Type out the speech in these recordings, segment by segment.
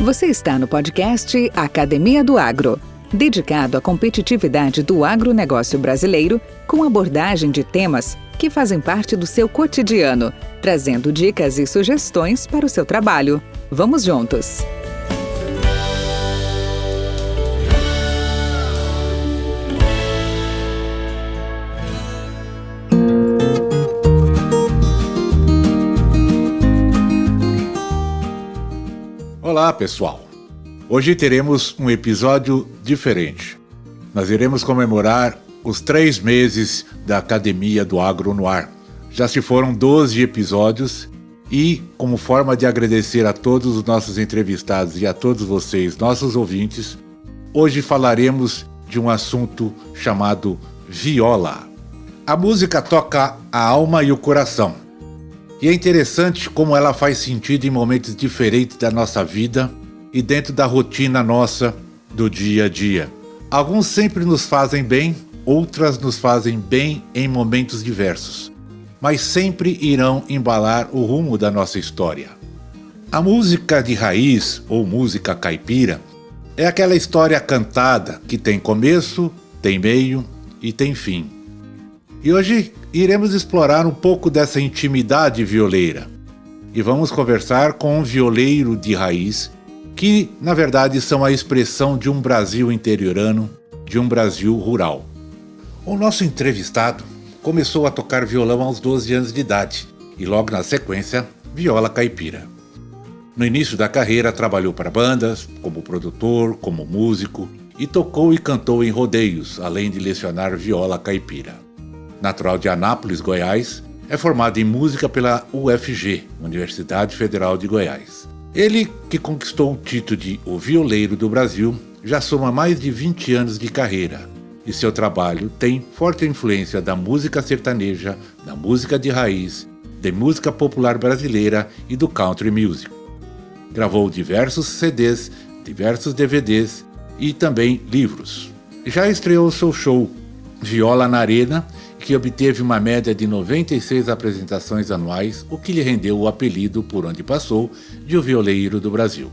Você está no podcast Academia do Agro, dedicado à competitividade do agronegócio brasileiro, com abordagem de temas que fazem parte do seu cotidiano, trazendo dicas e sugestões para o seu trabalho. Vamos juntos! Olá, pessoal! Hoje teremos um episódio diferente. Nós iremos comemorar os 3 meses da Academia do Agro no Ar. Já se foram 12 episódios e, como forma de agradecer a todos os nossos entrevistados e a todos vocês, nossos ouvintes, hoje falaremos de um assunto chamado viola. A música toca a alma e o coração. E é interessante como ela faz sentido em momentos diferentes da nossa vida e dentro da rotina nossa do dia a dia. Alguns sempre nos fazem bem, outras nos fazem bem em momentos diversos, mas sempre irão embalar o rumo da nossa história. A música de raiz, ou música caipira, é aquela história cantada que tem começo, tem meio e tem fim. E hoje iremos explorar um pouco dessa intimidade violeira. E vamos conversar com um violeiro de raiz, que na verdade são a expressão de um Brasil interiorano, de um Brasil rural. O nosso entrevistado começou a tocar violão aos 12 anos de idade e logo na sequência, viola caipira. No início da carreira trabalhou para bandas, como produtor, como músico e tocou e cantou em rodeios, além de lecionar viola caipira. Natural de Anápolis, Goiás, é formado em música pela UFG, Universidade Federal de Goiás. Ele, que conquistou o título de O Violeiro do Brasil, já soma mais de 20 anos de carreira, e seu trabalho tem forte influência da música sertaneja, da música de raiz, da música popular brasileira e do country music. Gravou diversos CDs, diversos DVDs e também livros. Já estreou seu show Viola na Arena, que obteve uma média de 96 apresentações anuais, o que lhe rendeu o apelido, por onde passou, de O Violeiro do Brasil.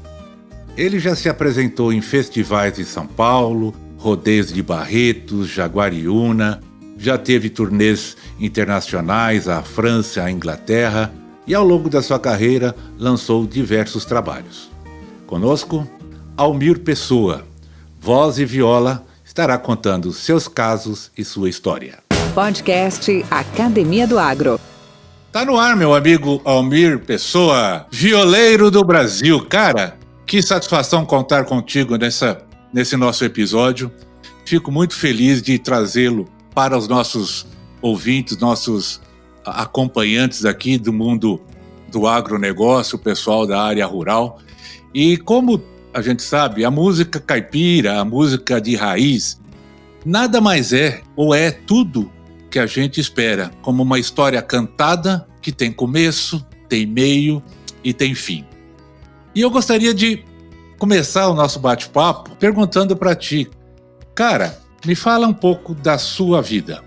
Ele já se apresentou em festivais de São Paulo, rodeios de Barretos, Jaguariúna, já teve turnês internacionais à França, à Inglaterra e ao longo da sua carreira lançou diversos trabalhos. Conosco, Almir Pessoa, voz e viola, estará contando seus casos e sua história. Podcast Academia do Agro. Tá no ar, meu amigo Almir Pessoa, violeiro do Brasil. Cara, que satisfação contar contigo nesse nosso episódio. Fico muito feliz de trazê-lo para os nossos ouvintes, nossos acompanhantes aqui do mundo do agronegócio, o pessoal da área rural. E como a gente sabe, a música caipira, a música de raiz, nada mais é ou é tudo que a gente espera, como uma história cantada que tem começo, tem meio e tem fim. E eu gostaria de começar o nosso bate-papo perguntando para ti, cara, me fala um pouco da sua vida.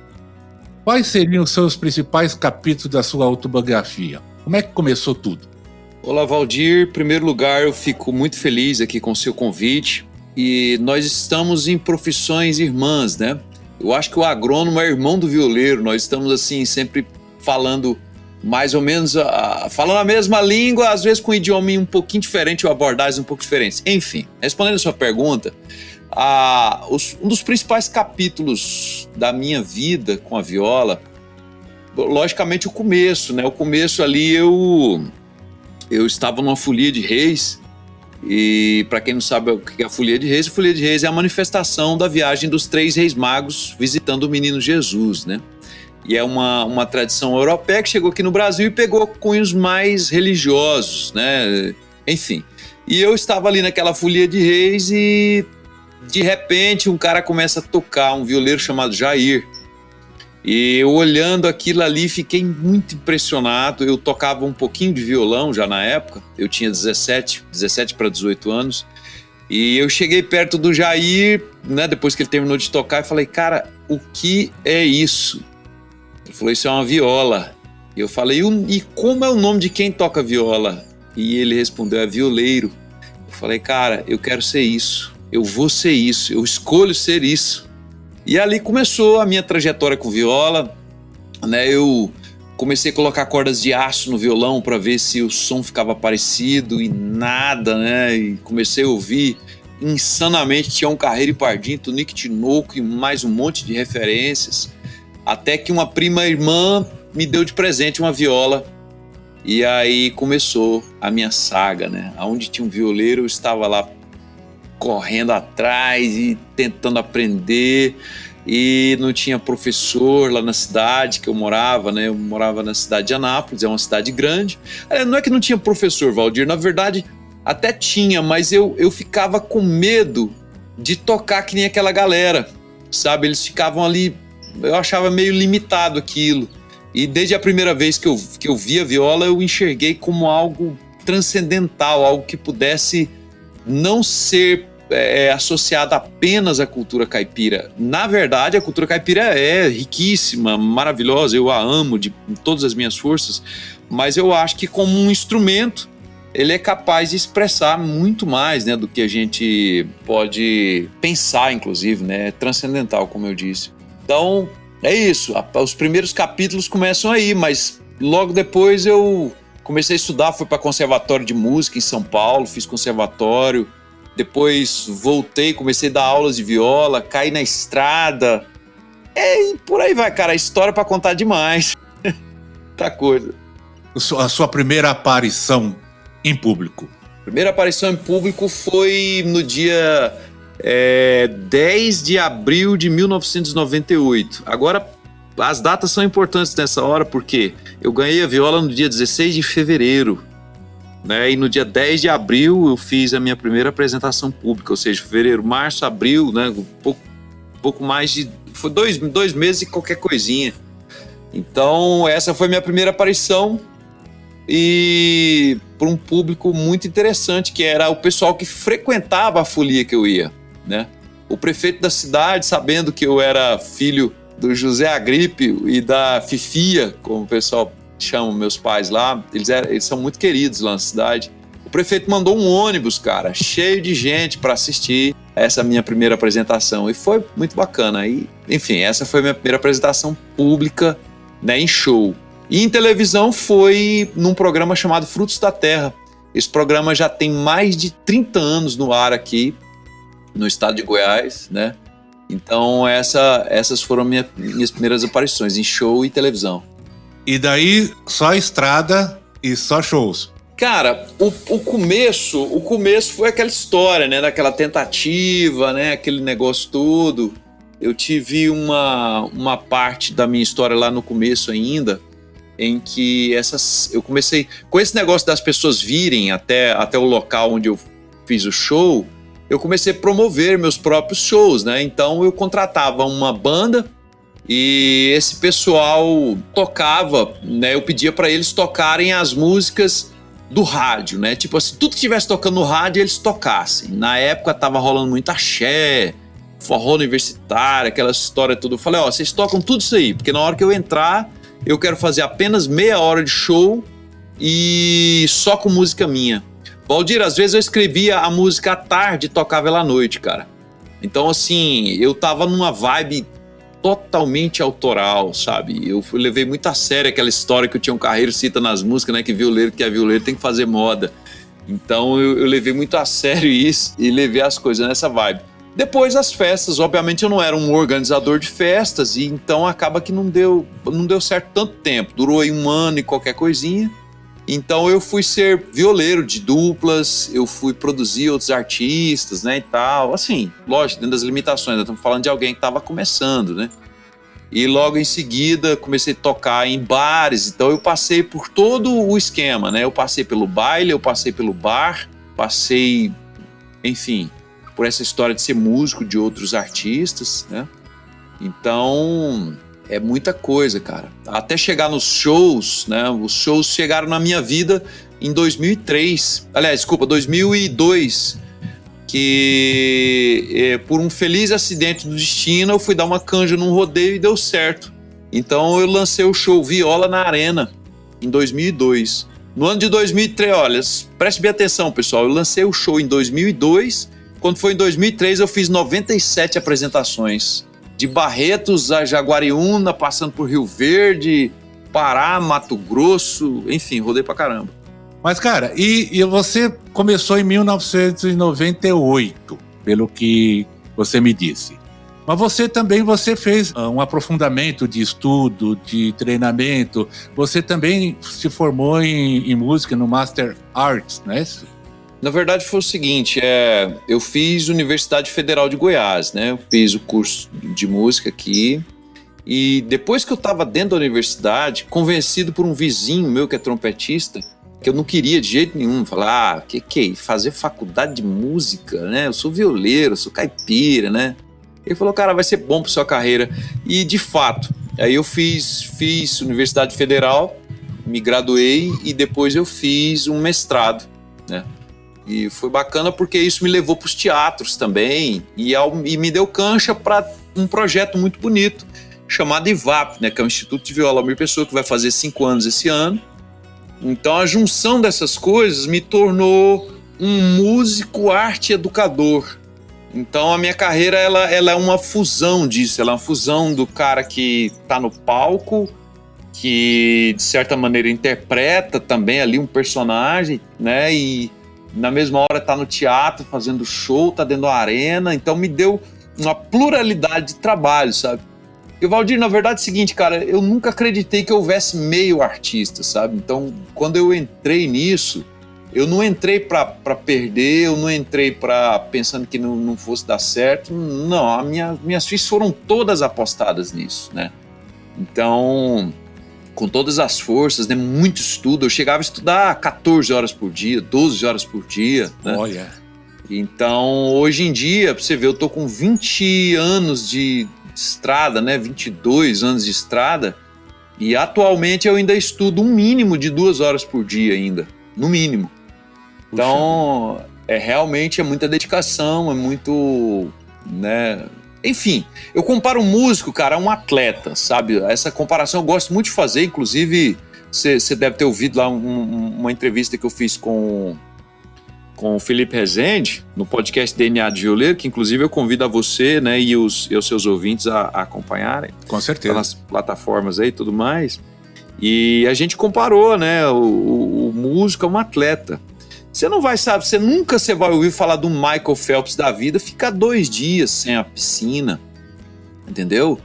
Quais seriam os seus principais capítulos da sua autobiografia? Como é que começou tudo? Olá, Valdir. Em primeiro lugar, eu fico muito feliz aqui com o seu convite. E nós estamos em profissões irmãs, né? Eu acho que o agrônomo é irmão do violeiro. Nós estamos, assim, sempre falando mais ou menos, falando a mesma língua, às vezes com um idioma um pouquinho diferente ou abordagens um pouco diferentes. Enfim, respondendo a sua pergunta, um dos principais capítulos da minha vida com a viola, logicamente o começo, né? O começo ali eu estava numa folia de reis. E para quem não sabe o que é a Folia de Reis é a manifestação da viagem dos 3 reis magos visitando o menino Jesus, né? E é uma tradição europeia que chegou aqui no Brasil e pegou cunhos mais religiosos, né? Enfim, e eu estava ali naquela Folia de Reis e de repente um cara começa a tocar, um violeiro chamado Jair. E eu olhando aquilo ali fiquei muito impressionado. Eu tocava um pouquinho de violão já na época, eu tinha 17 para 18 anos. E eu cheguei perto do Jair, né, depois que ele terminou de tocar, e falei, cara, o que é isso? Ele falou, isso é uma viola. E eu falei, e como é o nome de quem toca viola? E ele respondeu, é violeiro. Falei, cara, eu quero ser isso, eu vou ser isso, eu escolho ser isso. E ali começou a minha trajetória com viola, né? Eu comecei a colocar cordas de aço no violão para ver se o som ficava parecido e nada, né? E comecei a ouvir insanamente Tião Carreiro e Pardinho, Tonico e Tinoco e mais um monte de referências, até que uma prima irmã me deu de presente uma viola. E aí começou a minha saga, né? Onde tinha um violeiro, eu estava lá correndo atrás e tentando aprender, e não tinha professor lá na cidade que eu morava, né? Eu morava na cidade de Anápolis, é uma cidade grande. Não é que não tinha professor, Valdir, na verdade até tinha, mas eu ficava com medo de tocar que nem aquela galera, sabe? Eles ficavam ali, eu achava meio limitado aquilo. E desde a primeira vez que eu vi a viola, eu enxerguei como algo transcendental, algo que pudesse não ser associado apenas à cultura caipira. Na verdade, a cultura caipira é riquíssima, maravilhosa, eu a amo de todas as minhas forças, mas eu acho que como um instrumento, ele é capaz de expressar muito mais, né, do que a gente pode pensar, inclusive, né? É transcendental, como eu disse. Então, é isso. Os primeiros capítulos começam aí, mas logo depois eu comecei a estudar, fui para conservatório de música em São Paulo, fiz conservatório, depois voltei, comecei a dar aulas de viola, caí na estrada, e por aí vai, cara, a história para contar demais. Tá coisa. A sua primeira aparição em público? Primeira aparição em público foi no dia 10 de abril de 1998. Agora, as datas são importantes nessa hora porque eu ganhei a viola no dia 16 de fevereiro, né? E no dia 10 de abril eu fiz a minha primeira apresentação pública, ou seja, fevereiro, março, abril, né? Pouco mais de... Foi dois meses e qualquer coisinha. Então, essa foi a minha primeira aparição e para um público muito interessante, que era o pessoal que frequentava a folia que eu ia, né? O prefeito da cidade, sabendo que eu era filho do José Agripe e da Fifia, como o pessoal chama meus pais lá, eles são muito queridos lá na cidade. O prefeito mandou um ônibus, cara, cheio de gente para assistir essa minha primeira apresentação, e foi muito bacana. E, enfim, essa foi a minha primeira apresentação pública, né, em show. E em televisão foi num programa chamado Frutos da Terra. Esse programa já tem mais de 30 anos no ar aqui, no estado de Goiás, né? Então essas foram minhas primeiras aparições em show e televisão. E daí só estrada e só shows? Cara, o começo foi aquela história, né? Daquela tentativa, né? Aquele negócio todo. Eu tive uma parte da minha história lá no começo ainda, em que eu comecei com esse negócio das pessoas virem até o local onde eu fiz o show. Eu comecei a promover meus próprios shows, né? Então eu contratava uma banda e esse pessoal tocava, né? Eu pedia para eles tocarem as músicas do rádio, né? Tipo assim, tudo que estivesse tocando no rádio, eles tocassem. Na época tava rolando muito axé, forró universitário, aquela história toda. Eu falei, vocês tocam tudo isso aí, porque na hora que eu entrar, eu quero fazer apenas meia hora de show e só com música minha. Valdir, às vezes eu escrevia a música à tarde e tocava ela à noite, cara. Então, assim, eu tava numa vibe totalmente autoral, sabe? Eu levei muito a sério aquela história que o Tião Carreiro cita nas músicas, né? Que é violeiro tem que fazer moda. Então, eu levei muito a sério isso e levei as coisas nessa vibe. Depois, as festas, obviamente eu não era um organizador de festas, e então acaba que não deu certo tanto tempo. Durou aí 1 ano e qualquer coisinha. Então eu fui ser violeiro de duplas, eu fui produzir outros artistas, né, e tal. Assim, lógico, dentro das limitações, estamos falando de alguém que estava começando, né? E logo em seguida comecei a tocar em bares, então eu passei por todo o esquema, né? Eu passei pelo baile, eu passei pelo bar, passei, enfim, por essa história de ser músico de outros artistas, né? Então é muita coisa, cara. Até chegar nos shows, né? Os shows chegaram na minha vida em 2003. Aliás, desculpa, 2002. Que por um feliz acidente do destino, eu fui dar uma canja num rodeio e deu certo. Então eu lancei o show Viola na Arena em 2002. No ano de 2003, olha, preste bem atenção, pessoal, eu lancei o show em 2002, quando foi em 2003 eu fiz 97 apresentações, de Barretos a Jaguariúna, passando por Rio Verde, Pará, Mato Grosso, enfim, rodei pra caramba. Mas, cara, e você começou em 1998, pelo que você me disse. Mas você fez um aprofundamento de estudo, de treinamento. Você também se formou em música no Master Arts, não é isso? Na verdade foi o seguinte, eu fiz Universidade Federal de Goiás, né? Eu fiz o curso de música aqui. E depois que eu estava dentro da universidade, convencido por um vizinho meu que é trompetista, que eu não queria de jeito nenhum, falar, fazer faculdade de música, né? Eu sou violeiro, eu sou caipira, né? Ele falou, cara, vai ser bom para sua carreira. E de fato, aí eu fiz Universidade Federal, me graduei e depois eu fiz um mestrado, né? E foi bacana porque isso me levou para os teatros também e me deu cancha para um projeto muito bonito chamado IVAP, né? Que é o Instituto de Viola Almir Pessoa, que vai fazer 5 anos esse ano. Então a junção dessas coisas me tornou um músico arte educador. Então a minha carreira ela é uma fusão disso, ela é uma fusão do cara que está no palco, que de certa maneira interpreta também ali um personagem, né? E na mesma hora está no teatro fazendo show, está dentro da arena, então me deu uma pluralidade de trabalho, sabe? E, Valdir, na verdade é o seguinte, cara, eu nunca acreditei que houvesse meio artista, sabe? Então, quando eu entrei nisso, eu não entrei para perder, eu não entrei pensando que não fosse dar certo. Não, minhas fichas foram todas apostadas nisso, né? Então, com todas as forças, né? Muito estudo. Eu chegava a estudar 14 horas por dia, 12 horas por dia, né? Olha. Então, hoje em dia, pra você ver, eu tô com 20 anos de estrada, né? 22 anos de estrada, e atualmente eu ainda estudo um mínimo de 2 horas por dia ainda, no mínimo. Então, realmente é muita dedicação, é muito, né? Enfim, eu comparo um músico, cara, a um atleta, sabe? Essa comparação eu gosto muito de fazer, inclusive você deve ter ouvido lá uma entrevista que eu fiz com o Felipe Rezende, no podcast DNA de Violeiro, que inclusive eu convido a você, né, e os seus ouvintes a acompanharem. Com certeza. Nas plataformas aí e tudo mais. E a gente comparou, né, o músico a um atleta. Você não vai, sabe, nunca vai ouvir falar do Michael Phelps da vida ficar 2 dias sem a piscina, entendeu?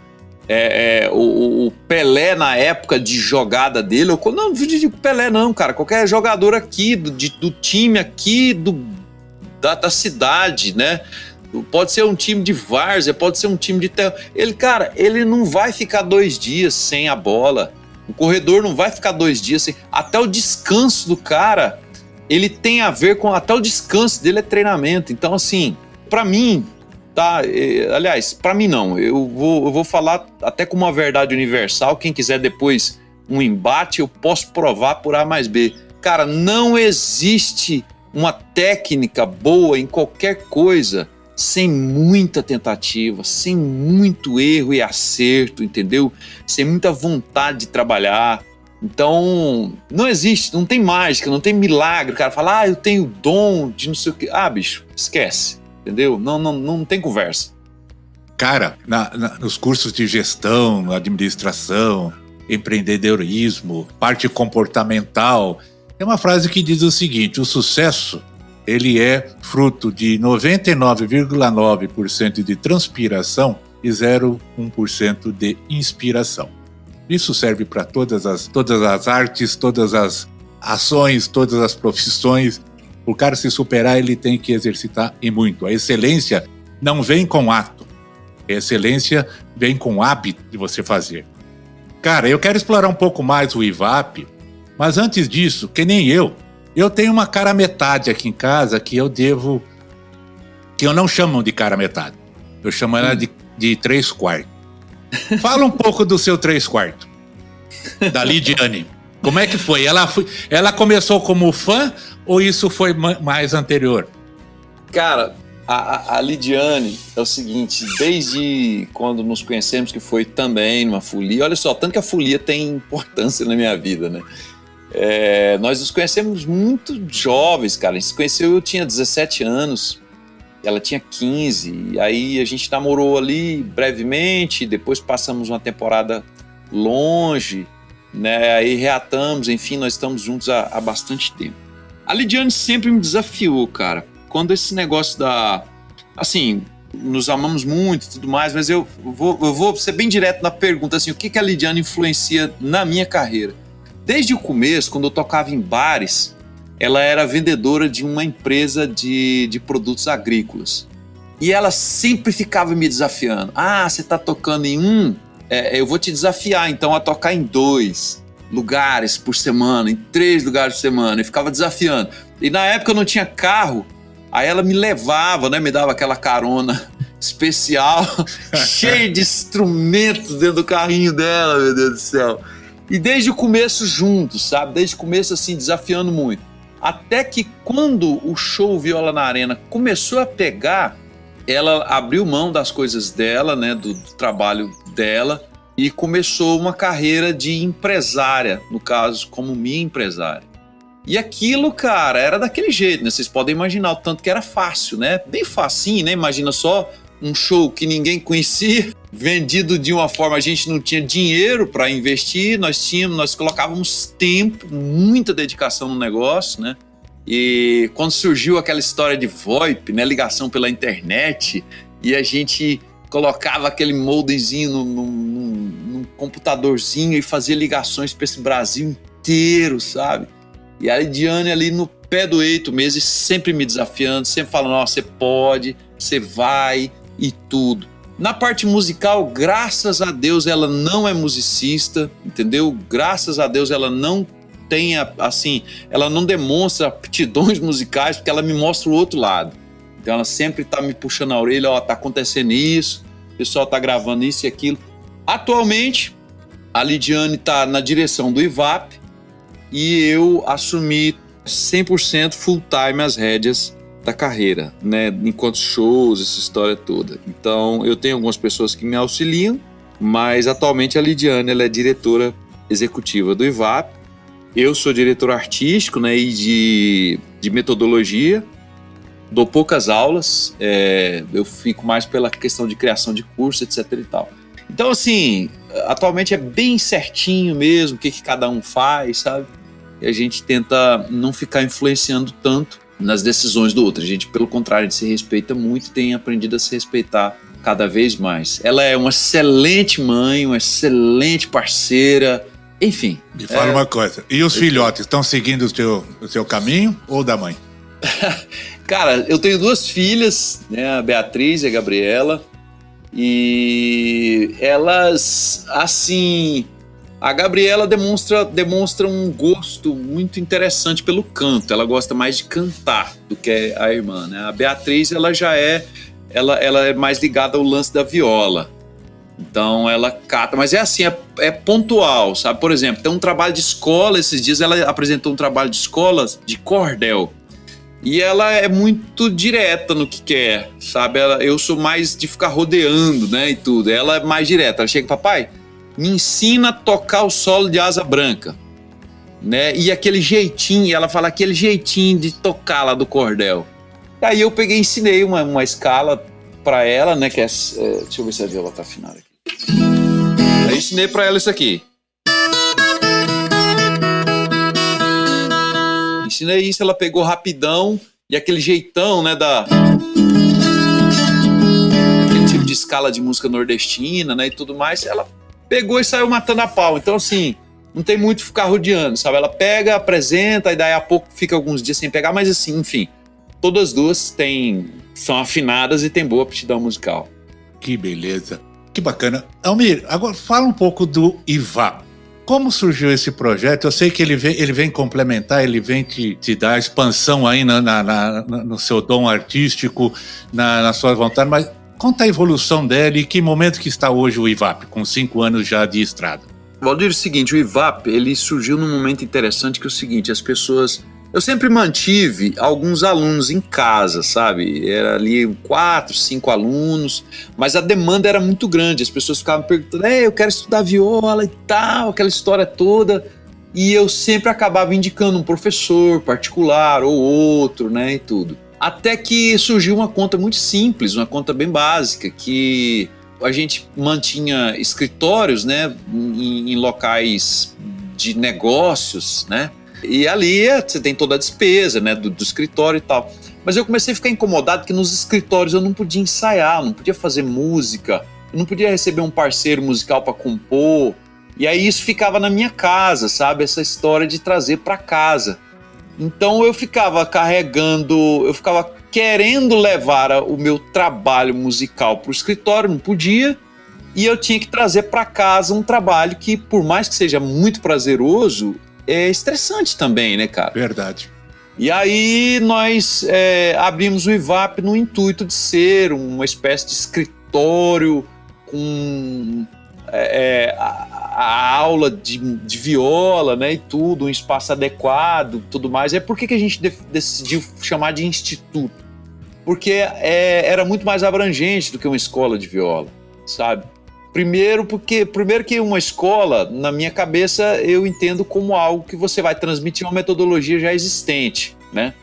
O Pelé na época de jogada dele, não digo Pelé não, cara, qualquer jogador aqui do time aqui da cidade, né? Pode ser um time de várzea, pode ser um time de terra. Ele não vai ficar 2 dias sem a bola. O corredor não vai ficar 2 dias sem. Até o descanso do cara, ele tem a ver com. Até o descanso dele é treinamento. Então, assim, pra mim. Tá, aliás, para mim não, eu vou falar até com uma verdade universal, quem quiser depois um embate, eu posso provar por A mais B. Cara, não existe uma técnica boa em qualquer coisa sem muita tentativa, sem muito erro e acerto, entendeu? Sem muita vontade de trabalhar. Então, não existe, não tem mágica, não tem milagre. O cara fala, eu tenho dom de não sei o quê. Bicho, esquece. Entendeu? Não tem conversa. Cara, nos cursos de gestão, administração, empreendedorismo, parte comportamental, tem uma frase que diz o seguinte: o sucesso, ele é fruto de 99,9% de transpiração e 0,1% de inspiração. Isso serve para todas as artes, todas as ações, todas as profissões. O cara se superar, ele tem que exercitar e muito. A excelência não vem com ato. A excelência vem com hábito de você fazer. Cara, eu quero explorar um pouco mais o IVAP, mas antes disso, que nem eu tenho uma cara metade aqui em casa que eu não chamo de cara metade. Eu chamo ela de 3/4. Fala um pouco do seu 3/4, da Lidiane. Como é que foi? Ela começou como fã ou isso foi mais anterior? Cara, a Lidiane é o seguinte, desde quando nos conhecemos, que foi também numa folia, olha só, tanto que a folia tem importância na minha vida, né? Nós nos conhecemos muito jovens, cara. A gente se conheceu, eu tinha 17 anos, ela tinha 15. E aí a gente namorou ali brevemente, depois passamos uma temporada longe, né? Aí reatamos, enfim, nós estamos juntos há bastante tempo. A Lidiane sempre me desafiou, cara. Quando esse negócio assim, nos amamos muito e tudo mais, mas eu vou ser bem direto na pergunta, assim, o que a Lidiane influencia na minha carreira? Desde o começo, quando eu tocava em bares, ela era vendedora de uma empresa de produtos agrícolas. E ela sempre ficava me desafiando. Você tá tocando em um? Eu vou te desafiar, então, a tocar em 2 lugares por semana, em 3 lugares por semana. E ficava desafiando. E na época eu não tinha carro, aí ela me levava, né? Me dava aquela carona especial, cheio de instrumentos dentro do carrinho dela, meu Deus do céu. E desde o começo juntos, sabe? Desde o começo, assim, desafiando muito. Até que quando o show Viola na Arena começou a pegar, ela abriu mão das coisas dela, né? Do trabalho dela, e começou uma carreira de empresária, no caso, como minha empresária. E aquilo, cara, era daquele jeito, né? Vocês podem imaginar o tanto que era fácil, né? Bem facinho, né? Imagina só um show que ninguém conhecia, vendido de uma forma, a gente não tinha dinheiro para investir, nós colocávamos tempo, muita dedicação no negócio, né? E quando surgiu aquela história de VoIP, né? Ligação pela internet, e a gente colocava aquele modemzinho num computadorzinho e fazia ligações para esse Brasil inteiro, sabe? E a Lidiane ali no pé do eito mesmo, e sempre me desafiando, sempre falando, você pode, você vai e tudo. Na parte musical, graças a Deus, ela não é musicista, entendeu? Graças a Deus, ela não tem, assim, ela não demonstra aptidões musicais, porque ela me mostra o outro lado. Então ela sempre tá me puxando a orelha, tá acontecendo isso, o pessoal tá gravando isso e aquilo. Atualmente, a Lidiane tá na direção do IVAP e eu assumi 100% full time as rédeas da carreira, né? Enquanto shows, essa história toda. Então, eu tenho algumas pessoas que me auxiliam, mas atualmente a Lidiane, ela é diretora executiva do IVAP. Eu sou diretor artístico, né? E de metodologia. Dou poucas aulas, eu fico mais pela questão de criação de curso, etc e tal. Então, assim, atualmente é bem certinho mesmo o que cada um faz, sabe? E a gente tenta não ficar influenciando tanto nas decisões do outro. A gente, pelo contrário, a gente se respeita muito e tem aprendido a se respeitar cada vez mais. Ela é uma excelente mãe, uma excelente parceira, enfim. Me fala uma coisa, e os filhotes estão seguindo o seu caminho ou da mãe? Cara, eu tenho 2 filhas, né, a Beatriz e a Gabriela, e elas, assim, a Gabriela demonstra um gosto muito interessante pelo canto, ela gosta mais de cantar do que a irmã, né? A Beatriz, ela é mais ligada ao lance da viola, então ela cata, mas é assim, é pontual, sabe? Por exemplo, tem um trabalho de escola, esses dias ela apresentou um trabalho de escola de cordel. E ela é muito direta no que quer, sabe? Eu sou mais de ficar rodeando, né, e tudo. Ela é mais direta. Ela chega, papai, me ensina a tocar o solo de Asa Branca, né? E aquele jeitinho, ela fala aquele jeitinho de tocar lá do cordel. Aí eu peguei e ensinei uma escala pra ela, né, que deixa eu ver se a viola tá afinada aqui. Aí ensinei pra ela isso aqui. Ensinei isso, ela pegou rapidão e aquele jeitão, né, aquele tipo de escala de música nordestina, né, e tudo mais, ela pegou e saiu matando a pau. Então, assim, não tem muito ficar rodeando, sabe? Ela pega, apresenta e daí a pouco fica alguns dias sem pegar, mas assim, enfim, todas as duas são afinadas e têm boa aptidão musical. Que beleza, que bacana. Almir, agora fala um pouco do IVAP. Como surgiu esse projeto? Eu sei que ele vem complementar, ele vem te dar expansão aí no seu dom artístico, na sua vontade, mas conta a evolução dele e que momento que está hoje o IVAP, com 5 anos já de estrada. Valdir, é o seguinte, o IVAP, ele surgiu num momento interessante que é o seguinte, as pessoas... Eu sempre mantive alguns alunos em casa, sabe? Era ali 4, 5 alunos, mas a demanda era muito grande. As pessoas ficavam perguntando, eu quero estudar viola e tal, aquela história toda. e eu sempre acabava indicando um professor particular ou outro, né, e tudo. Até que surgiu uma conta muito simples, uma conta bem básica, que a gente mantinha escritórios, né, em locais de negócios, né, e ali você tem toda a despesa, né, do escritório e tal. Mas eu comecei a ficar incomodado que nos escritórios eu não podia ensaiar, não podia fazer música, eu não podia receber um parceiro musical para compor. E aí isso ficava na minha casa, sabe? Essa história de trazer para casa. Então eu ficava querendo levar o meu trabalho musical para o escritório, não podia, e eu tinha que trazer para casa um trabalho que, por mais que seja muito prazeroso, é estressante também, né, cara? Verdade. E aí nós abrimos o IVAP no intuito de ser uma espécie de escritório com a aula de viola, né, e tudo, um espaço adequado, tudo mais. Por que a gente decidiu chamar de instituto? Porque era muito mais abrangente do que uma escola de viola, sabe? Primeiro que uma escola, na minha cabeça, eu entendo como algo que você vai transmitir uma metodologia já existente, né?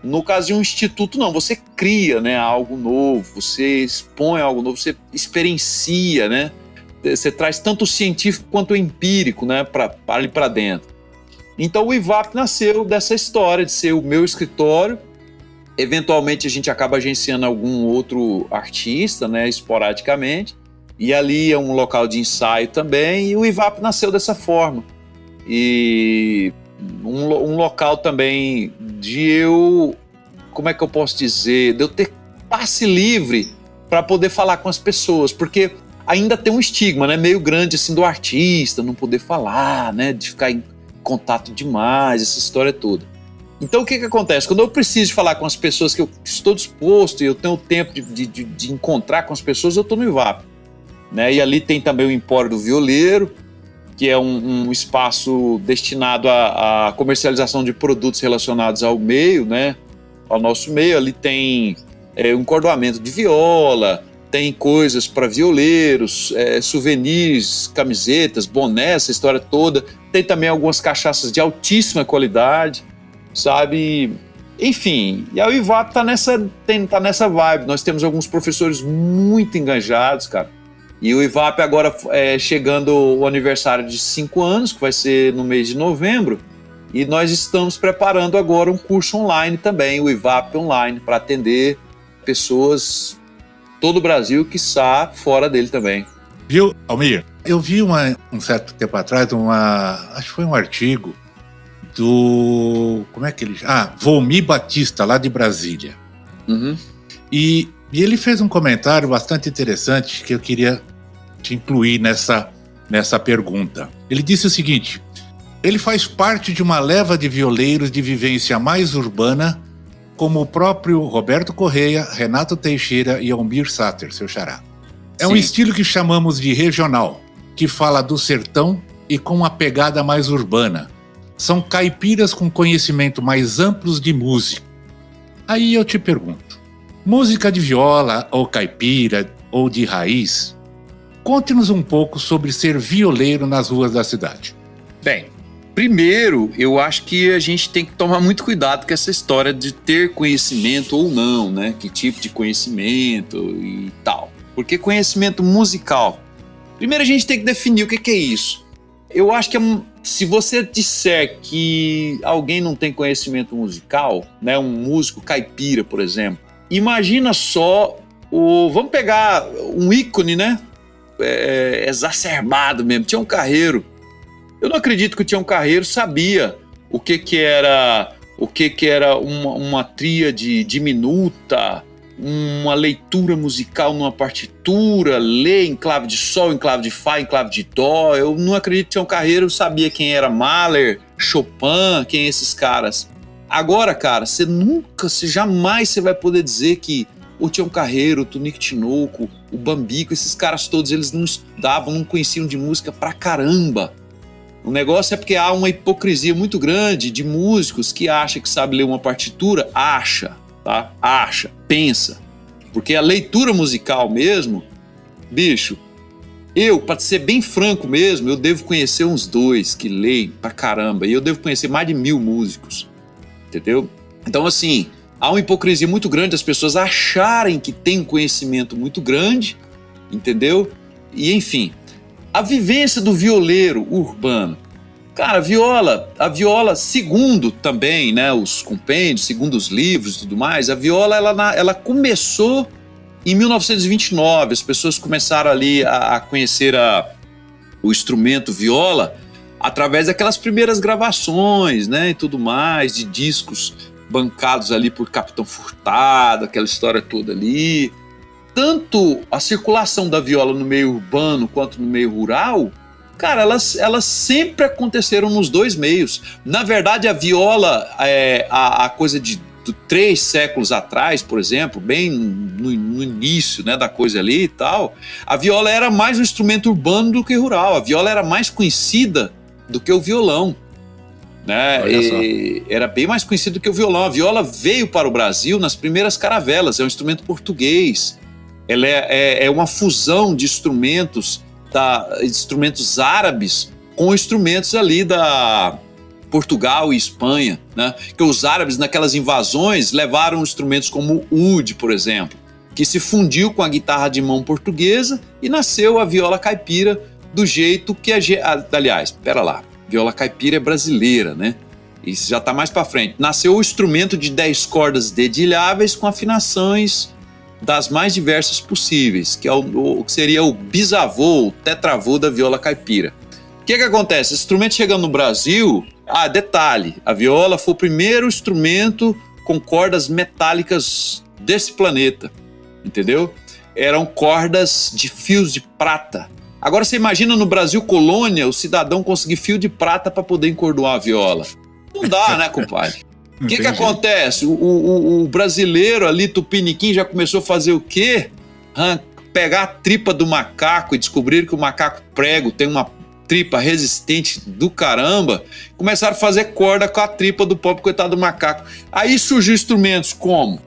No caso de um instituto, não, você cria, né, algo novo, você expõe algo novo, você experiencia, né? Você traz tanto o científico quanto o empírico, né, ali para dentro. Então o IVAP nasceu dessa história de ser o meu escritório. Eventualmente a gente acaba agenciando algum outro artista, né, esporadicamente. E ali é um local de ensaio também, e o IVAP nasceu dessa forma. E um local também como é que eu posso dizer, de eu ter passe livre para poder falar com as pessoas, porque ainda tem um estigma, né, meio grande assim do artista, não poder falar, né, de ficar em contato demais, essa história toda. Então o que acontece? Quando eu preciso falar com as pessoas que eu estou disposto e eu tenho tempo de encontrar com as pessoas, eu estou no IVAP. Né? E ali tem também o Empório do Violeiro, que é um espaço destinado à comercialização de produtos relacionados ao meio, né? Ao nosso meio. Ali tem um encordoamento de viola, tem coisas para violeiros, souvenirs, camisetas, bonés, essa história toda. Tem também algumas cachaças de altíssima qualidade, sabe? Enfim, e a IVAP tá nessa vibe. Nós temos alguns professores muito engajados, cara. E o IVAP agora chegando o aniversário de 5 anos, que vai ser no mês de novembro, e nós estamos preparando agora um curso online também, o IVAP Online, para atender pessoas todo o Brasil, quiçá fora dele também. Viu, Almir? Eu vi um certo tempo atrás, acho que foi um artigo do... como é que ele... Volmir Batista, lá de Brasília. Uhum. E ele fez um comentário bastante interessante que eu queria te incluir nessa pergunta. Ele disse o seguinte: ele faz parte de uma leva de violeiros de vivência mais urbana, como o próprio Roberto Correia, Renato Teixeira e Almir Sater, seu xará. É um estilo que chamamos de regional, que fala do sertão e com uma pegada mais urbana. São caipiras com conhecimento mais amplos de música. Aí eu te pergunto, música de viola ou caipira ou de raiz? Conte-nos um pouco sobre ser violeiro nas ruas da cidade. Bem, primeiro, eu acho que a gente tem que tomar muito cuidado com essa história de ter conhecimento ou não, né? Que tipo de conhecimento e tal. Porque conhecimento musical... Primeiro a gente tem que definir o que é isso. Eu acho que se você disser que alguém não tem conhecimento musical, né? Um músico caipira, por exemplo, imagina só vamos pegar um ícone, né? Exacerbado mesmo, Tião Carreiro. Eu não acredito que o Tião Carreiro sabia o que era uma tríade diminuta, uma leitura musical numa partitura, ler em clave de sol, em clave de fá, em clave de dó. Eu não acredito que o Tião Carreiro sabia quem era Mahler, Chopin, quem esses caras. Agora, cara, jamais você vai poder dizer que o Tião Carreiro, o Tunico Tinoco, o Bambico, esses caras todos, eles não estudavam, não conheciam de música pra caramba. O negócio é porque há uma hipocrisia muito grande de músicos que acham que sabe ler uma partitura, pensa. Porque a leitura musical mesmo, bicho, Pra ser bem franco mesmo, eu devo conhecer uns 2 que leem pra caramba. E eu devo conhecer mais de 1000 músicos. Entendeu? Então, assim, há uma hipocrisia muito grande das pessoas acharem que tem um conhecimento muito grande, entendeu? E, enfim, a vivência do violeiro urbano. Cara, a viola, segundo também, né, os compêndios, segundo os livros e tudo mais, a viola, ela começou em 1929. As pessoas começaram ali a conhecer o instrumento viola através daquelas primeiras gravações, né, e tudo mais, de discos bancados ali por Capitão Furtado, aquela história toda ali. Tanto a circulação da viola no meio urbano quanto no meio rural, cara, elas sempre aconteceram nos 2 meios. Na verdade, a viola, a coisa de 3 séculos atrás, por exemplo, bem no início, né, da coisa ali e tal, a viola era mais um instrumento urbano do que rural. A viola era mais conhecida do que o violão, né? Era bem mais conhecido do que o violão. A viola veio para o Brasil nas primeiras caravelas, é um instrumento português. Ela é uma fusão de instrumentos árabes com instrumentos ali da Portugal e Espanha, né? Que os árabes, naquelas invasões, levaram instrumentos como o oud, por exemplo, que se fundiu com a guitarra de mão portuguesa e nasceu a viola caipira do jeito que aliás, viola caipira é brasileira, né? Isso já está mais para frente. Nasceu o instrumento de 10 cordas dedilháveis com afinações das mais diversas possíveis, que seria o bisavô, o tetravô da viola caipira. O que acontece? Esse instrumento chegando no Brasil, detalhe, a viola foi o primeiro instrumento com cordas metálicas desse planeta, entendeu? Eram cordas de fios de prata. Agora você imagina no Brasil colônia, o cidadão conseguir fio de prata para poder encordoar a viola. Não dá, né, compadre? O que acontece? O brasileiro ali, tupiniquim, já começou a fazer o quê? Pegar a tripa do macaco e descobrir que o macaco prego tem uma tripa resistente do caramba. Começaram a fazer corda com a tripa do pobre coitado do macaco. Aí surgiu instrumentos como,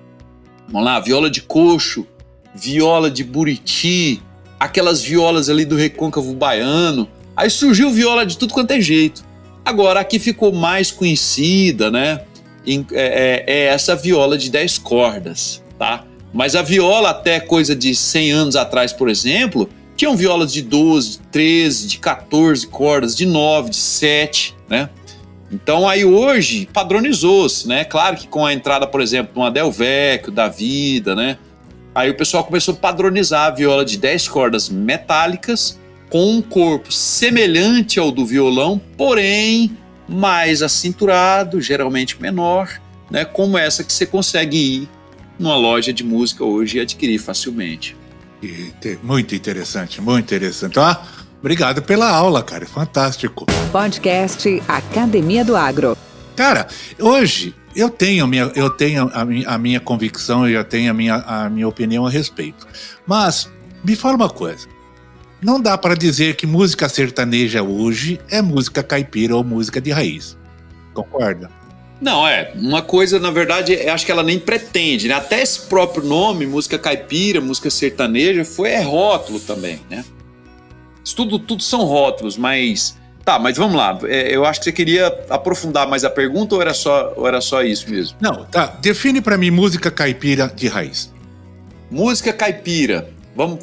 vamos lá, viola de coxo, viola de buriti, aquelas violas ali do recôncavo baiano. Aí surgiu viola de tudo quanto é jeito. Agora, aqui ficou mais conhecida, né? É essa viola de 10 cordas, tá? Mas a viola, até coisa de 100 anos atrás, por exemplo, tinham violas de 12, de 13, de 14 cordas, de 9, de 7, né? Então aí hoje padronizou-se, né? Claro que com a entrada, por exemplo, de um Del Vecchio, da vida, né? Aí o pessoal começou a padronizar a viola de 10 cordas metálicas com um corpo semelhante ao do violão, porém mais acinturado, geralmente menor, né? Como essa que você consegue ir numa loja de música hoje e adquirir facilmente. Muito interessante, muito interessante. Obrigado pela aula, cara, fantástico. Podcast Academia do Agro. Cara, hoje eu tenho a minha convicção, eu tenho a minha opinião a respeito. Mas me fala uma coisa. Não dá para dizer que música sertaneja hoje é música caipira ou música de raiz. Concorda? Não, uma coisa, na verdade, acho que ela nem pretende, né? Até esse próprio nome, música caipira, música sertaneja, é rótulo também, né? Isso tudo são rótulos, mas... Tá, mas vamos lá. Eu acho que você queria aprofundar mais a pergunta ou era só isso mesmo? Não, tá. Define para mim música caipira de raiz. Música caipira.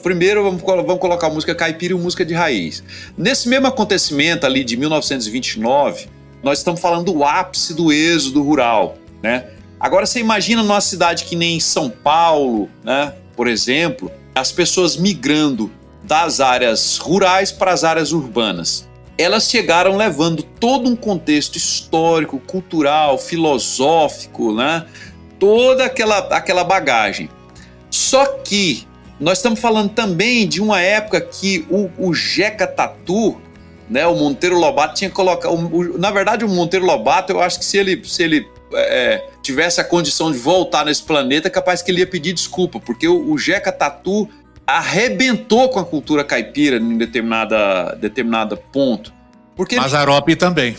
Primeiro vamos colocar música caipira e música de raiz. Nesse mesmo acontecimento ali de 1929, nós estamos falando do ápice do êxodo rural, né? Agora você imagina numa cidade que nem São Paulo, né? Por exemplo, as pessoas migrando das áreas rurais para as áreas urbanas. Elas chegaram levando todo um contexto histórico, cultural, filosófico, né? Toda aquela bagagem. Só que nós estamos falando também de uma época que o Jeca Tatu, né, o Monteiro Lobato tinha colocado... Na verdade, o Monteiro Lobato, eu acho que se ele tivesse a condição de voltar nesse planeta, é capaz que ele ia pedir desculpa, porque o Jeca Tatu arrebentou com a cultura caipira em determinado ponto. Porque Mazzaropi também.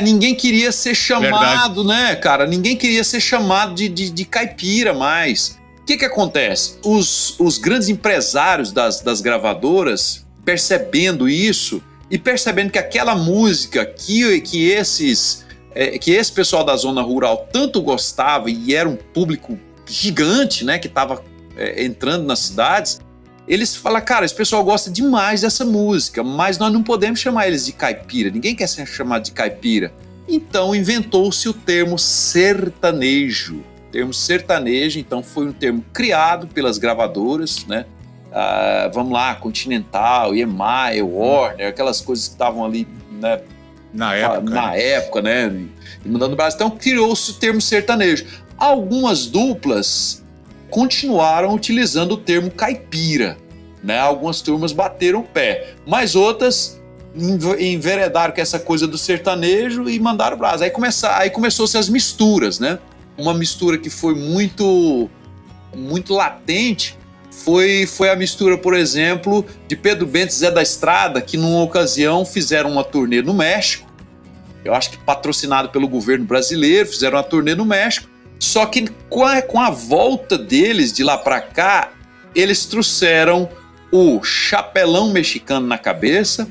Ninguém queria ser chamado, né, cara? Ninguém queria ser chamado de caipira mais. O que acontece? Os grandes empresários das gravadoras percebendo isso e percebendo que aquela música que esse pessoal da zona rural tanto gostava e era um público gigante, né, que estava entrando nas cidades, eles falam, cara, esse pessoal gosta demais dessa música, mas nós não podemos chamar eles de caipira, ninguém quer ser chamado de caipira. Então inventou-se o termo sertanejo. O termo sertanejo, então, foi um termo criado pelas gravadoras, né? Vamos lá, Continental, EMI, Warner, aquelas coisas que estavam ali, né? Na época, né? Mandando no Brasil. Então criou-se o termo sertanejo. Algumas duplas continuaram utilizando o termo caipira, né? Algumas turmas bateram o pé, mas outras enveredaram com essa coisa do sertanejo e mandaram o braço. Aí começou-se as misturas, né? Uma mistura que foi muito latente foi a mistura, por exemplo, de Pedro Bento e Zé da Estrada, que numa ocasião fizeram uma turnê no México, eu acho que patrocinado pelo governo brasileiro, fizeram uma turnê no México, só que com a volta deles de lá para cá, eles trouxeram o chapelão mexicano na cabeça,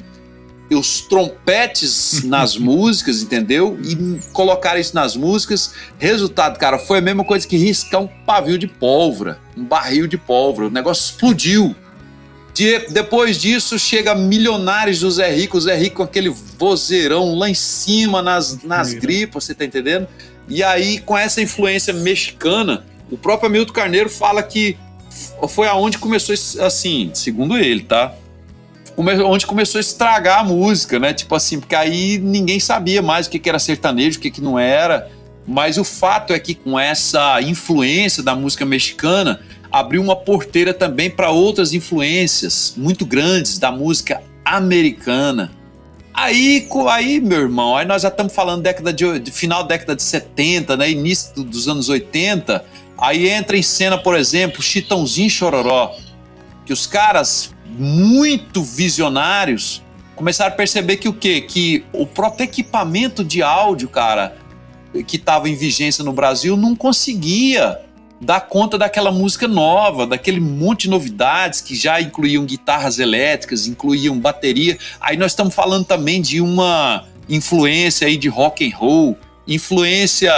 e os trompetes nas músicas, entendeu? E colocaram isso nas músicas. Resultado, cara, foi a mesma coisa que riscar um pavio de pólvora, um barril de pólvora. O negócio explodiu. Depois disso, chega Milionários do Zé Rico. O Zé Rico com aquele vozeirão lá em cima, nas gripas, você tá entendendo? E aí, com essa influência mexicana, o próprio Hamilton Carneiro fala que foi aonde começou, assim, segundo ele, tá? Onde começou a estragar a música, né? Tipo assim, porque aí ninguém sabia mais o que era sertanejo, o que não era. Mas o fato é que com essa influência da música mexicana, abriu uma porteira também para outras influências muito grandes da música americana. Aí, meu irmão, aí nós já estamos falando de final da década de 70, né? Início dos anos 80. Aí entra em cena, por exemplo, Chitãozinho e Chororó, que os caras muito visionários começaram a perceber que o quê? Que o próprio equipamento de áudio, cara, que estava em vigência no Brasil, não conseguia dar conta daquela música nova, daquele monte de novidades que já incluíam guitarras elétricas, incluíam bateria. Aí nós estamos falando também de uma influência aí de rock and roll, influência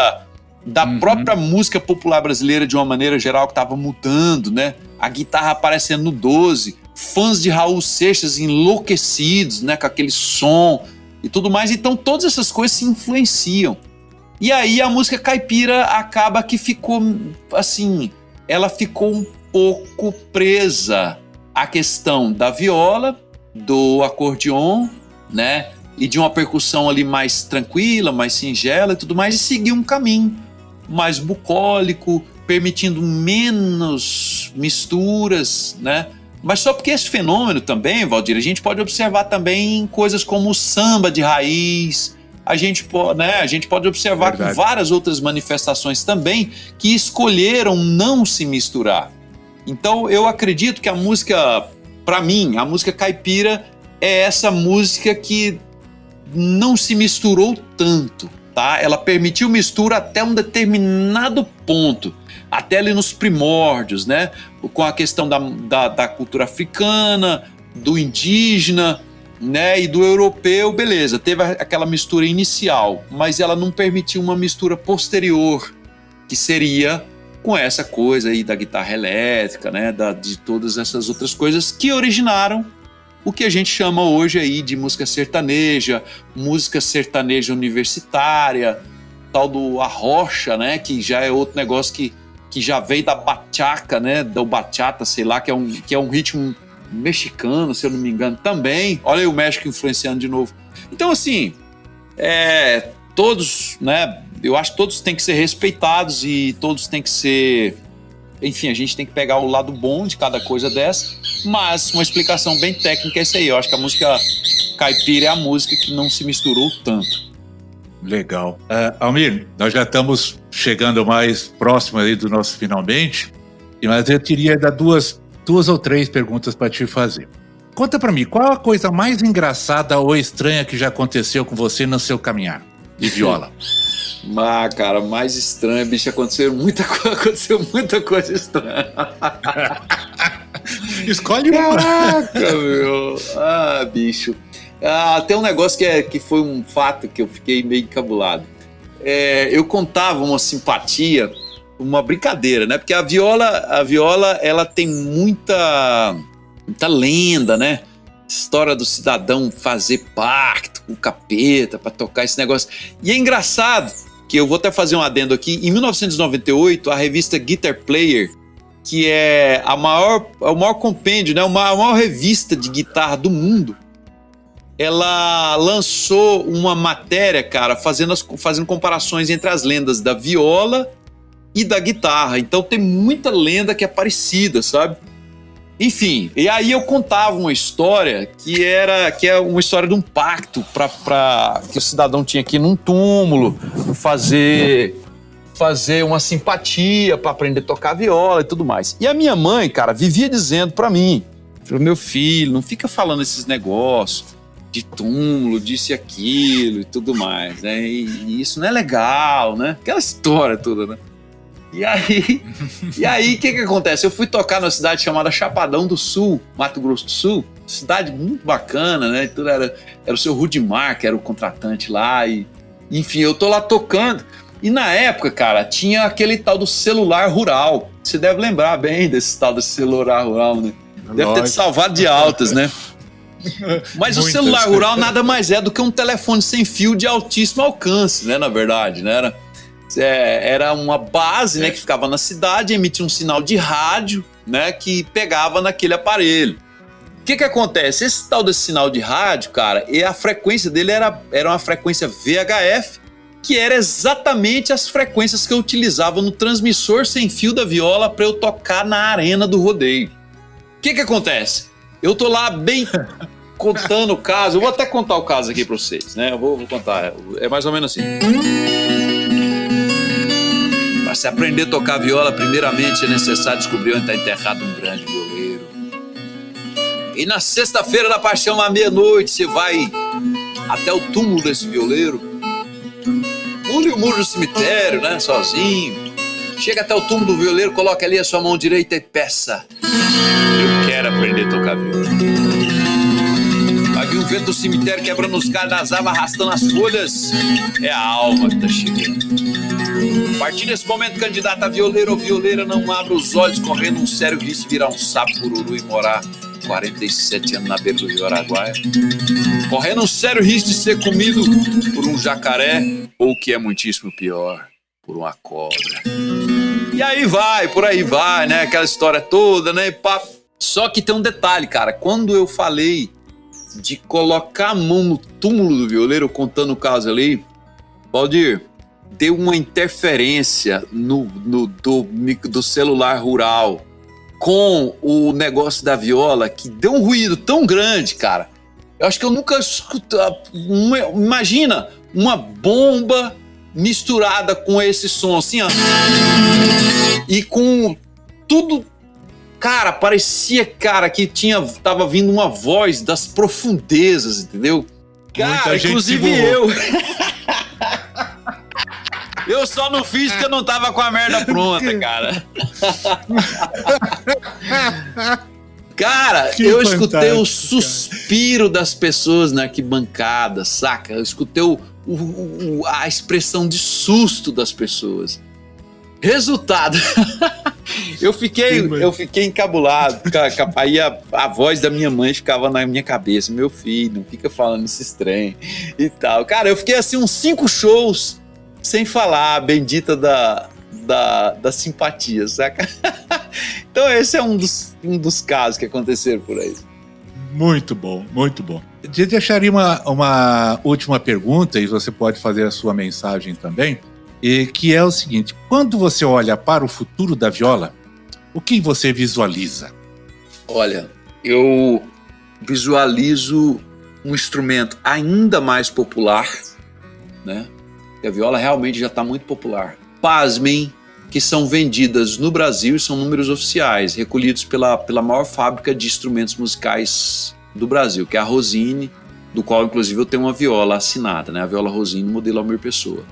da própria música popular brasileira de uma maneira geral que estava mudando, né? A guitarra aparecendo no 12, fãs de Raul Seixas enlouquecidos, né, com aquele som e tudo mais. Então todas essas coisas se influenciam. E aí a música caipira acaba que ficou assim, ela ficou um pouco presa à questão da viola, do acordeon, né, e de uma percussão ali mais tranquila, mais singela e tudo mais, e seguiu um caminho mais bucólico, permitindo menos misturas, né? Mas só porque esse fenômeno também, Valdir, a gente pode observar também coisas como o samba de raiz, a gente pode observar com várias outras manifestações também que escolheram não se misturar. Então eu acredito que a música, para mim, a música caipira é essa música que não se misturou tanto, tá? Ela permitiu mistura até um determinado ponto, até ali nos primórdios, né? Com a questão da cultura africana, do indígena, né? E do europeu, beleza, teve aquela mistura inicial, mas ela não permitiu uma mistura posterior, que seria com essa coisa aí da guitarra elétrica, né? De todas essas outras coisas que originaram o que a gente chama hoje aí de música sertaneja universitária, tal do arrocha, né? Que já é outro negócio que já veio da bachaca, né? Da bachata, sei lá, que é um ritmo mexicano, se eu não me engano, também. Olha aí o México influenciando de novo. Então, assim, todos, né? Eu acho que todos têm que ser respeitados e todos têm que ser... Enfim, a gente tem que pegar o lado bom de cada coisa dessa, mas uma explicação bem técnica é isso aí. Eu acho que a música caipira é a música que não se misturou tanto. Legal. Almir, nós já estamos chegando mais próximo aí do nosso finalmente, mas eu queria dar duas ou três perguntas para te fazer. Conta para mim, qual a coisa mais engraçada ou estranha que já aconteceu com você no seu caminhar de viola? Cara, mais estranho, bicho, aconteceu muita coisa estranha. Escolhe uma. Caraca, meu. Ah, bicho. Tem um negócio que foi um fato que eu fiquei meio encabulado. Eu contava uma simpatia, uma brincadeira, né? Porque a viola, ela tem muita lenda, né? História do cidadão fazer pacto com o capeta pra tocar esse negócio. E é engraçado que eu vou até fazer um adendo aqui. Em 1998, a revista Guitar Player, que é o maior compêndio, né? A maior revista de guitarra do mundo, ela lançou uma matéria, cara, fazendo comparações entre as lendas da viola e da guitarra. Então tem muita lenda que é parecida, sabe? Enfim, e aí eu contava uma história que é uma história de um pacto que o cidadão tinha que ir num túmulo fazer uma simpatia para aprender a tocar viola e tudo mais. E a minha mãe, cara, vivia dizendo para mim, meu filho, não fica falando esses negócios de túmulo, disso e aquilo e tudo mais, né? E isso não é legal, né? Aquela história toda, né? E aí, o que acontece? Eu fui tocar numa cidade chamada Chapadão do Sul, Mato Grosso do Sul, cidade muito bacana, né? Tudo era o seu Rudimar, que era o contratante lá, e enfim, eu tô lá tocando, e na época, cara, tinha aquele tal do celular rural. Você deve lembrar bem desse tal do celular rural, né? Deve ter te salvado de altas, né? Mas o celular rural nada mais é do que um telefone sem fio de altíssimo alcance, né? Na verdade, né? Era uma base, né, que ficava na cidade, emitia um sinal de rádio, né, que pegava naquele aparelho. O que acontece? Esse tal desse sinal de rádio, cara, a frequência dele era uma frequência VHF, que era exatamente as frequências que eu utilizava no transmissor sem fio da viola para eu tocar na arena do rodeio. O que acontece? Eu tô lá bem contando o caso, eu vou até contar o caso aqui para vocês, né? Eu vou contar, é mais ou menos assim. Para se aprender a tocar viola, primeiramente é necessário descobrir onde está enterrado um grande violeiro. E na sexta-feira da Paixão, à meia-noite, você vai até o túmulo desse violeiro, pule o muro do cemitério, né, sozinho. Chega até o túmulo do violeiro, coloca ali a sua mão direita e peça: eu quero aprender a tocar viola. Vai vir um vento do cemitério quebrando os galhos das árvores, arrastando as folhas. É a alma que tá chegando. A partir desse momento, candidato a violeiro ou violeira, não abra os olhos, correndo um sério risco de virar um sapo cururu e morar 47 anos na beira do Rio Araguaia. Correndo um sério risco de ser comido por um jacaré ou, o que é muitíssimo pior, por uma cobra. E aí vai, por aí vai, né? Aquela história toda, né? Só que tem um detalhe, cara. Quando eu falei de colocar a mão no túmulo do violeiro, contando o caso ali, Valdir, deu uma interferência do celular rural com o negócio da viola, que deu um ruído tão grande, cara. Eu acho que eu nunca escutei. Imagina uma bomba misturada com esse som, assim, ó. E com tudo. Cara, parecia, cara, que tava vindo uma voz das profundezas, entendeu? Cara, inclusive eu. Eu só não fiz porque eu não tava com a merda pronta, cara. Cara, eu escutei o suspiro das pessoas na arquibancada, saca? Eu escutei a expressão de susto das pessoas. Resultado, eu fiquei encabulado. Aí a voz da minha mãe ficava na minha cabeça: meu filho, não fica falando esses trem e tal. Cara, eu fiquei assim uns 5 shows sem falar a bendita da simpatia, saca? Então esse é um dos casos que aconteceram por aí. Muito bom, muito bom. Eu deixaria uma última pergunta, e você pode fazer a sua mensagem também, que é o seguinte: quando você olha para o futuro da viola, o que você visualiza? Olha, eu visualizo um instrumento ainda mais popular, né? A viola realmente já está muito popular. Pasmem, que são vendidas no Brasil, e são números oficiais, recolhidos pela maior fábrica de instrumentos musicais do Brasil, que é a Rosine, do qual inclusive eu tenho uma viola assinada, né? A viola Rosine, modelo Almir Pessoa.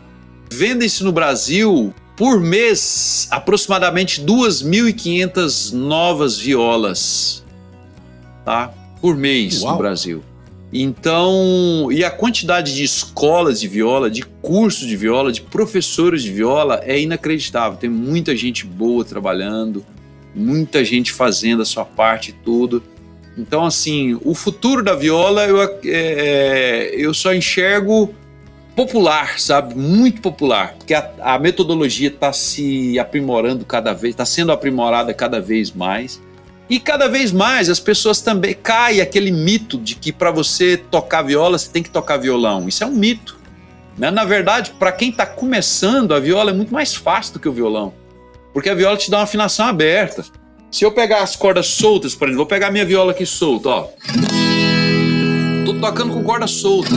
Vendem-se no Brasil, por mês, aproximadamente 2.500 novas violas tá? Por mês. Uau. No Brasil. Então, e a quantidade de escolas de viola, de cursos de viola, de professores de viola é inacreditável. Tem muita gente boa trabalhando, muita gente fazendo a sua parte e tudo. Então, assim, o futuro da viola eu só enxergo popular, sabe? Muito popular, porque a metodologia está se aprimorando cada vez, está sendo aprimorada cada vez mais. E cada vez mais as pessoas também caem aquele mito de que para você tocar viola você tem que tocar violão. Isso é um mito, né? Na verdade, para quem está começando, a viola é muito mais fácil do que o violão, porque a viola te dá uma afinação aberta. Se eu pegar as cordas soltas, por exemplo, vou pegar minha viola aqui solta, ó. Tô tocando com corda solta.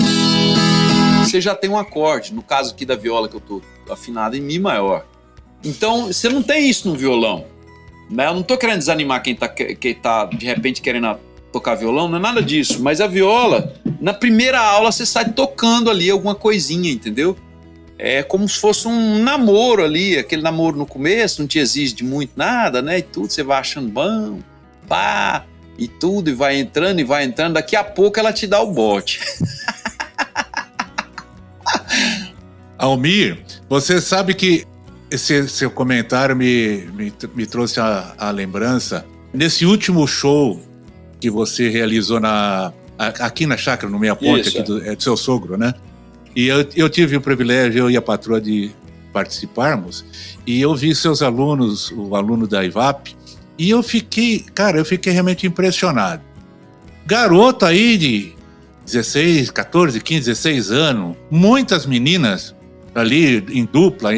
Você já tem um acorde, no caso aqui da viola que eu tô afinada em Mi maior. Então, você não tem isso no violão. Eu não tô querendo desanimar quem tá de repente querendo tocar violão, não é nada disso. Mas a viola, na primeira aula você sai tocando ali alguma coisinha, entendeu? É como se fosse um namoro ali, aquele namoro no começo, não te exige de muito nada, né? E tudo, você vai achando bom, pá, e tudo, e vai entrando, daqui a pouco ela te dá o bote. Almir, você sabe que esse seu comentário me trouxe a lembrança. Nesse último show que você realizou aqui na chácara, no Meia Ponte, aqui do seu sogro, né? E eu tive o privilégio, eu e a patroa, de participarmos, e eu vi seus alunos, o aluno da IVAP, e eu fiquei realmente impressionado. Garoto aí de 16, 14, 15, 16 anos, muitas meninas ali em dupla,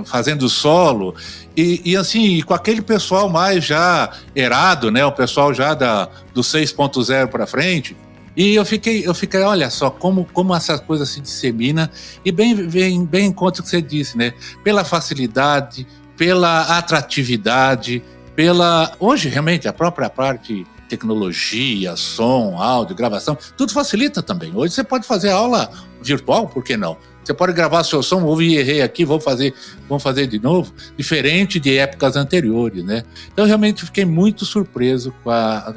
fazendo solo, e assim, com aquele pessoal mais já errado, né? O pessoal já do 6.0 para frente. E eu fiquei, olha só, como essas coisas se disseminam, e bem em conta o que você disse, né? Pela facilidade, pela atratividade, hoje realmente a própria parte tecnologia, som, áudio, gravação, tudo facilita também. Hoje você pode fazer aula virtual, por que não? Você pode gravar seu som, ouvi, errei aqui, vamos fazer de novo, diferente de épocas anteriores, né? Então, realmente, fiquei muito surpreso com a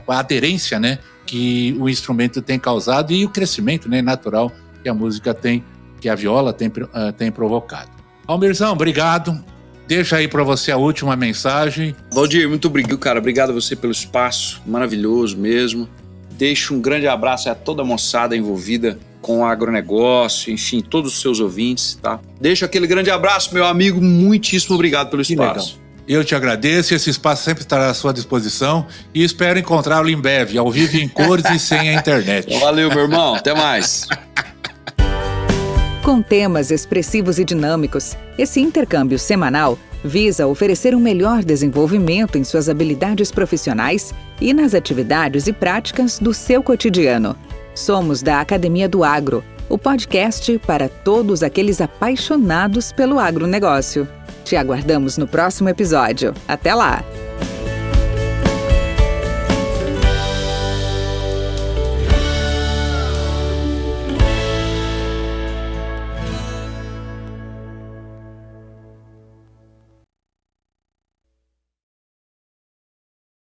aderência, né, que o instrumento tem causado e o crescimento, né, natural que a música tem, que a viola tem provocado. Almirzão, obrigado. Deixa aí para você a última mensagem. Valdir, muito obrigado, cara. Obrigado a você pelo espaço, maravilhoso mesmo. Deixo um grande abraço a toda a moçada envolvida com o agronegócio, enfim, todos os seus ouvintes, tá? Deixo aquele grande abraço, meu amigo, muitíssimo obrigado pelo espaço. Eu te agradeço, esse espaço sempre estará à sua disposição e espero encontrá-lo em breve, ao vivo, em cores e sem a internet. Valeu, meu irmão, até mais. Com temas expressivos e dinâmicos, esse intercâmbio semanal visa oferecer um melhor desenvolvimento em suas habilidades profissionais e nas atividades e práticas do seu cotidiano. Somos da Academia do Agro, o podcast para todos aqueles apaixonados pelo agronegócio. Te aguardamos no próximo episódio. Até lá!